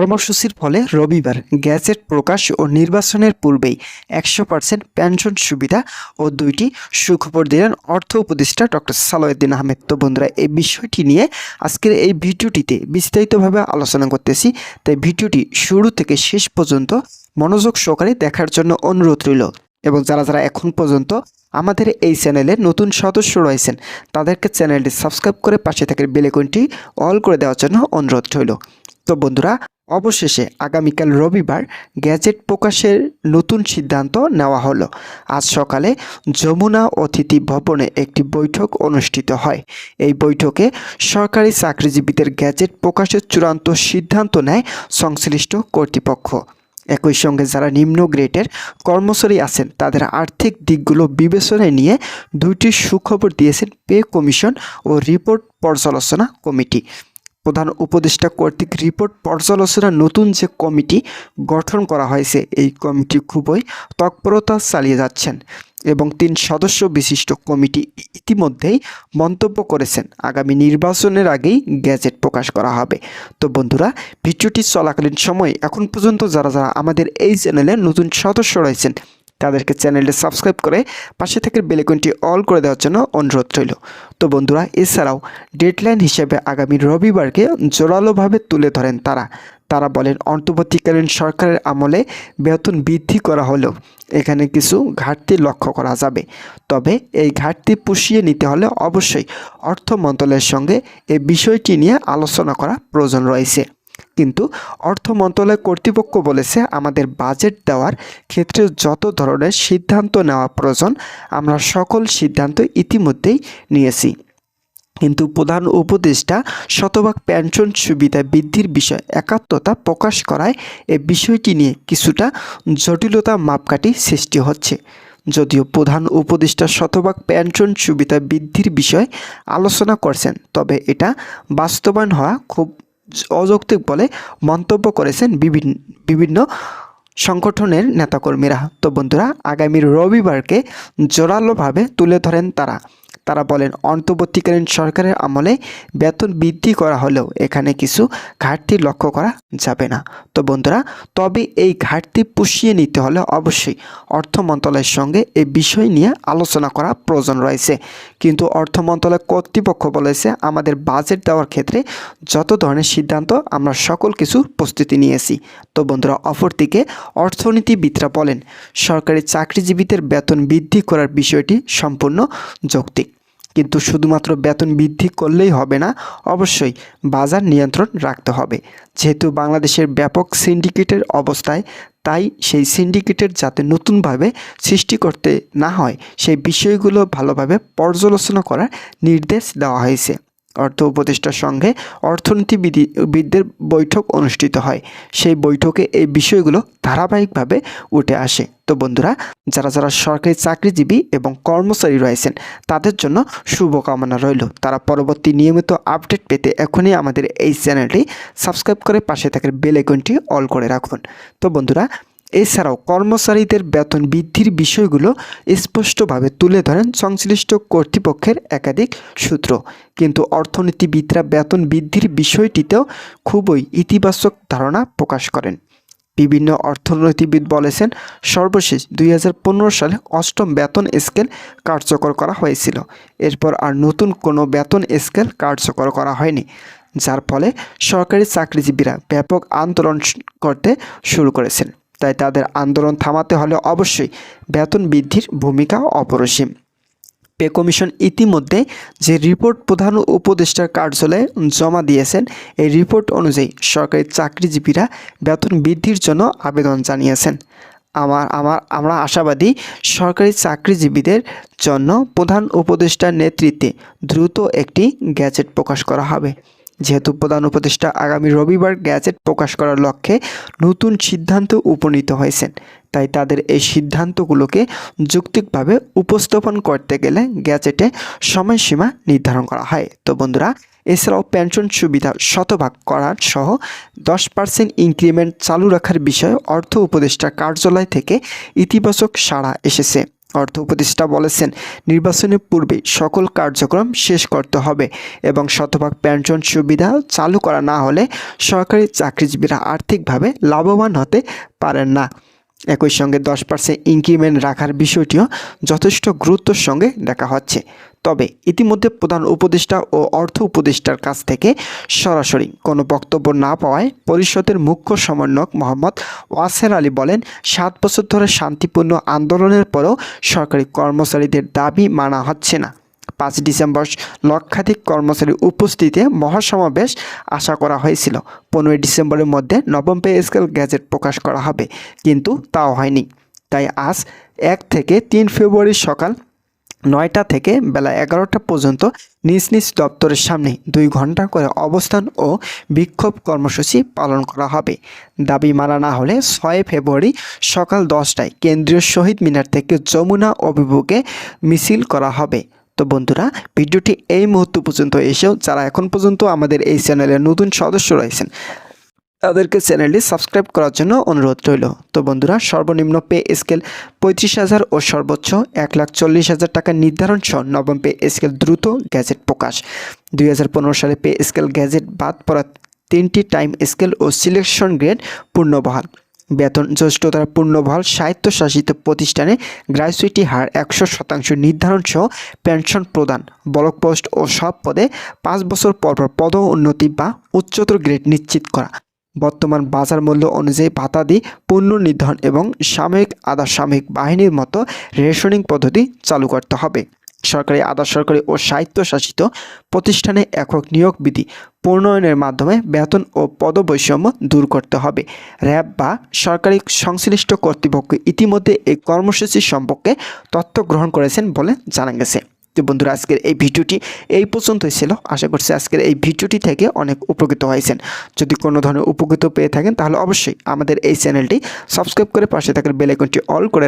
কর্মসূচির ফলে রবিবার গ্যাজেট প্রকাশ ও নির্বাচনের পূর্বেই 100% পেনশন সুবিধা ও 2টি সুখবর দিলেন অর্থ উপদেষ্টা ডক্টর সালাউদ্দিন আহমেদ। তো বন্ধুরা, এই বিষয়টি নিয়ে আজকের এই ভিডিওটিতে বিস্তারিতভাবে আলোচনা করতেছি, তাই ভিডিওটি শুরু থেকে শেষ পর্যন্ত মনোযোগ সহকারে দেখার জন্য অনুরোধ রইল। এবং যারা যারা এখন পর্যন্ত আমাদের এই চ্যানেলে নতুন সদস্য রয়েছেন তাদেরকে চ্যানেলটি সাবস্ক্রাইব করে পাশে থাকা বেল আইকনটি অল করে দেওয়ার জন্য অনুরোধ রইল। তো বন্ধুরা, অবশেষে আগামীকাল রবিবার গ্যাজেট প্রকাশের নতুন সিদ্ধান্ত নেওয়া হলো। আজ সকালে যমুনা অতিথি ভবনে একটি বৈঠক অনুষ্ঠিত হয়। এই বৈঠকে সরকারি চাকরিজীবীদের গ্যাজেট প্রকাশের চূড়ান্ত সিদ্ধান্ত নেয় সংশ্লিষ্ট কর্তৃপক্ষ। একই সঙ্গে যারা নিম্ন গ্রেডের কর্মচারী আছেন তাদের আর্থিক দিকগুলো বিবেচনায় নিয়ে 2টি সুখবর দিয়েছেন পে কমিশন ও রিপোর্ট পর্যালোচনা কমিটি। প্রধান উপদেষ্টা কর্তৃক রিপোর্ট পর্যালোচনার নতুন যে কমিটি গঠন করা হয়েছে, এই কমিটি খুবই তৎপরতা চালিয়ে যাচ্ছেন এবং 3 সদস্য বিশিষ্ট কমিটি ইতিমধ্যেই মন্তব্য করেছেন আগামী নির্বাচনের আগেই গ্যাজেট প্রকাশ করা হবে। তো বন্ধুরা, ভিডিওটি চলাকালীন সময় এখন পর্যন্ত যারা যারা আমাদের এই চ্যানেলে নতুন সদস্য রয়েছেন তাদেরকে চ্যানেলটি সাবস্ক্রাইব করে পাশে থেকে বেল আইকনটি অল করে দেওয়ার জন্য অনুরোধ রইল। তো বন্ধুরা, এছাড়াও ডেডলাইন হিসেবে আগামী রবিবারকে জোরালোভাবে তুলে ধরেন তারা বলেন, অন্তর্বর্তীকালীন সরকারের আমলে বেতন বৃদ্ধি করা হলেও এখানে কিছু ঘাটতি লক্ষ্য করা যাবে। তবে এই ঘাটতি পুষিয়ে নিতে হলে অবশ্যই অর্থ মন্ত্রণালয়ের সঙ্গে এই বিষয়টি নিয়ে আলোচনা করা প্রয়োজন রয়েছে। কিন্তু অর্থ মন্ত্রণালয় কর্তৃপক্ষ বলেছে, আমাদের বাজেট দেওয়ার ক্ষেত্রে যত ধরনের সিদ্ধান্ত নেওয়া প্রয়োজন আমরা সকল সিদ্ধান্ত ইতিমধ্যেই নিয়েছি। কিন্তু প্রধান উপদেষ্টা শতভাগ পেনশন সুবিধা বৃদ্ধির বিষয়ে একাত্মতা প্রকাশ করায় এই বিষয়টি নিয়ে কিছুটা জটিলতা মাপকাঠি সৃষ্টি হচ্ছে। যদিও প্রধান উপদেষ্টা শতভাগ পেনশন সুবিধা বৃদ্ধির বিষয়ে আলোচনা করছেন, তবে এটা বাস্তবায়ন হওয়া খুব অযৌক্তিক বলে মন্তব্য করেছেন বিভিন্ন সংগঠনের নেতাকর্মীরা। তো বন্ধুরা, আগামী রবিবারকে জোরালোভাবে তুলে ধরেন তারা বলেন, অন্তর্বর্তীকালীন সরকারের আমলে বেতন বৃদ্ধি করা হলেও এখানে কিছু ঘাটতি লক্ষ্য করা যাবে না। তো বন্ধুরা, তবে এই ঘাটতি পুষিয়ে নিতে হলে অবশ্যই অর্থ মন্ত্রণালয়ের সঙ্গে এই বিষয় নিয়ে আলোচনা করা প্রয়োজন রয়েছে। কিন্তু অর্থ মন্ত্রণালয় কর্তৃপক্ষ বলেছে, আমাদের বাজেট দেওয়ার ক্ষেত্রে যত ধরনের সিদ্ধান্ত আমরা সকল কিছু প্রস্তুতি নিয়েছি। তো বন্ধুরা, অপরদিকে অর্থনীতিবিদরা বলেন, সরকারি চাকরিজীবীদের বেতন বৃদ্ধি করার বিষয়টি সম্পূর্ণ যৌক্তিক, কিন্তু শুধুমাত্র বেতন বৃদ্ধি করলেই হবে না, অবশ্যই বাজার নিয়ন্ত্রণ রাখতে হবে। যেহেতু বাংলাদেশের ব্যাপক সিন্ডিকেটের অবস্থায়, তাই সেই সিন্ডিকেটের যাতে নতুনভাবে সৃষ্টি করতে না হয় সেই বিষয়গুলো ভালোভাবে পর্যালোচনা করার নির্দেশ দেওয়া হয়েছে। অর্থ উপদেষ্টার সঙ্গে অর্থনীতিবিদদের বৈঠক অনুষ্ঠিত হয়। সেই বৈঠকে এই বিষয়গুলো ধারাবাহিকভাবে উঠে আসে। তো বন্ধুরা, যারা যারা সরকারি চাকরিজীবী এবং কর্মচারী রয়েছেন তাদের জন্য শুভকামনা রইল। তারা পরবর্তী নিয়মিত আপডেট পেতে এখনই আমাদের এই চ্যানেলটি সাবস্ক্রাইব করে পাশে থাকার বেল আইকনটি অল করে রাখুন। তো বন্ধুরা, এছাড়াও কর্মচারীদের বেতন বৃদ্ধির বিষয়গুলো স্পষ্টভাবে তুলে ধরেন সংশ্লিষ্ট কর্তৃপক্ষের একাধিক সূত্র। কিন্তু অর্থনীতিবিদরা বেতন বৃদ্ধির বিষয়টিতেও খুবই ইতিবাচক ধারণা প্রকাশ করেন। বিভিন্ন অর্থনীতিবিদ বলেছেন, সর্বশেষ 2015 সালে 8ম বেতন স্কেল কার্যকর করা হয়েছিল। এরপর আর নতুন কোনো বেতন স্কেল কার্যকর করা হয়নি, যার ফলে সরকারি চাকরিজীবীরা ব্যাপক আন্দোলন করতে শুরু করেছেন। তাই তাদের আন্দোলন থামাতে হলে অবশ্যই বেতন বৃদ্ধির ভূমিকা অপরিসীম। পে কমিশন ইতিমধ্যে যে রিপোর্ট প্রধান উপদেষ্টার কার্যালয়ে জমা দিয়েছেন, এই রিপোর্ট অনুযায়ী সরকারি চাকরিজীবীরা বেতন বৃদ্ধির জন্য আবেদন জানিয়েছেন। আমরা আশাবাদী সরকারি চাকরিজীবীদের জন্য প্রধান উপদেষ্টার নেতৃত্বে দ্রুত একটি গ্যাজেট প্রকাশ করা হবে। যেহেতু প্রধান উপদেষ্টা আগামী রবিবার গ্যাজেট প্রকাশ করার লক্ষ্যে নতুন সিদ্ধান্তে উপনীত হয়েছেন, তাই তাদের এই সিদ্ধান্তগুলোকে যৌক্তিকভাবে উপস্থাপন করতে গেলে গ্যাজেটে সময়সীমা নির্ধারণ করা হয়। তো বন্ধুরা, এছাড়াও পেনশন সুবিধা শতভাগ করার সহ 10% ইনক্রিমেন্ট চালু রাখার বিষয়ে অর্থ উপদেষ্টা কার্যালয় থেকে ইতিবাচক সাড়া এসেছে। অর্থ উপদেষ্টা বলেছেন, নির্বাচনের পূর্বে সকল কার্যক্রম শেষ করতে হবে এবং শতভাগ পেনশন সুবিধা চালু করা না হলে সরকারি চাকরিজীবীরা আর্থিকভাবে লাভবান হতে পারেন না। একই সঙ্গে 10% ইনক্রিমেন্ট রাখার বিষয়টিও যথেষ্ট গুরুত্বের সঙ্গে দেখা হচ্ছে। তবে ইতিমধ্যে প্রধান উপদেষ্টা ও অর্থ উপদেষ্টার কাছ থেকে সরাসরি কোনো বক্তব্য না পাওয়ায় পরিষদের মুখ্য সমন্বয়ক মোহাম্মদ ওয়াসের আলী বলেন, 7 বছর ধরে শান্তিপূর্ণ আন্দোলনের পরেও সরকারি কর্মচারীদের দাবি মানা হচ্ছে না। 5 ডিসেম্বর লক্ষাধিক কর্মচারী উপস্থিতিতে মহাসমাবেশ আশা করা হয়েছিল। 15 ডিসেম্বরের মধ্যে নবম পে স্কেল গ্যাজেট প্রকাশ করা হবে, কিন্তু তাও হয়নি। তাই আজ 1 থেকে 3 ফেব্রুয়ারি সকাল 9টা থেকে বেলা 11টা পর্যন্ত নিজ নিজ দপ্তরের সামনে 2 ঘন্টা করে অবস্থান ও বিক্ষোভ কর্মসূচি পালন করা হবে। দাবি মানা না হলে 6 ফেব্রুয়ারি সকাল 10টায় কেন্দ্রীয় শহীদ মিনার থেকে যমুনা অভিমুখে মিছিল করা হবে। তো বন্ধুরা, ভিডিওটি এই মুহূর্ত পর্যন্ত এসেও যারা এখন পর্যন্ত আমাদের এই চ্যানেলের নতুন সদস্য রয়েছেন তাদেরকে চ্যানেলটি সাবস্ক্রাইব করার জন্য অনুরোধ রইল। তো বন্ধুরা, সর্বনিম্ন পে স্কেল 35,000 ও সর্বোচ্চ 1,40,000 টাকা নির্ধারণ সহ নবম পে স্কেল দ্রুত গ্যাজেট প্রকাশ। 2015 সালে পে স্কেল গ্যাজেট বাদ পড়া 3টি টাইম স্কেল ও সিলেকশন গ্রেড পূর্ণবহাল। বেতন জ্যেষ্ঠতার পূর্ণবহাল স্বায়ত্তশাসিত প্রতিষ্ঠানে গ্র্যাচুইটি হার 100% নির্ধারণ সহ পেনশন প্রদান। ব্লক পোস্ট ও সব পদে 5 বছর পর পদোন্নতি বা উচ্চতর গ্রেড নিশ্চিত করা। বর্তমান বাজার মূল্য অনুযায়ী ভাতাদি পুনর্নির্ধারণ এবং সাময়িক আধা সাময়িক বাহিনীর মতো রেশনিং পদ্ধতি চালু করতে হবে। সরকারি, আধা সরকারি ও স্বায়ত্তশাসিত প্রতিষ্ঠানে একক নিয়োগ বিধি প্রণয়নের মাধ্যমে বেতন ও পদবৈষম্য দূর করতে হবে। র্যাব বা সরকারি সংশ্লিষ্ট কর্তৃপক্ষ ইতিমধ্যে এই কর্মসূচি সম্পর্কে তথ্য গ্রহণ করেছেন বলে জানা গেছে। তো বন্ধুরা, আজকের এই ভিডিওটি এই পর্যন্তই ছিল। আশা করছি আজকের এই ভিডিওটি থেকে অনেক উপকৃত হয়েছেন। যদি কোনো ধরনের উপকৃত পেয়ে থাকেন তাহলে অবশ্যই আমাদের এই চ্যানেলটি সাবস্ক্রাইব করে পাশে থাকার বেল আইকনটি অল করে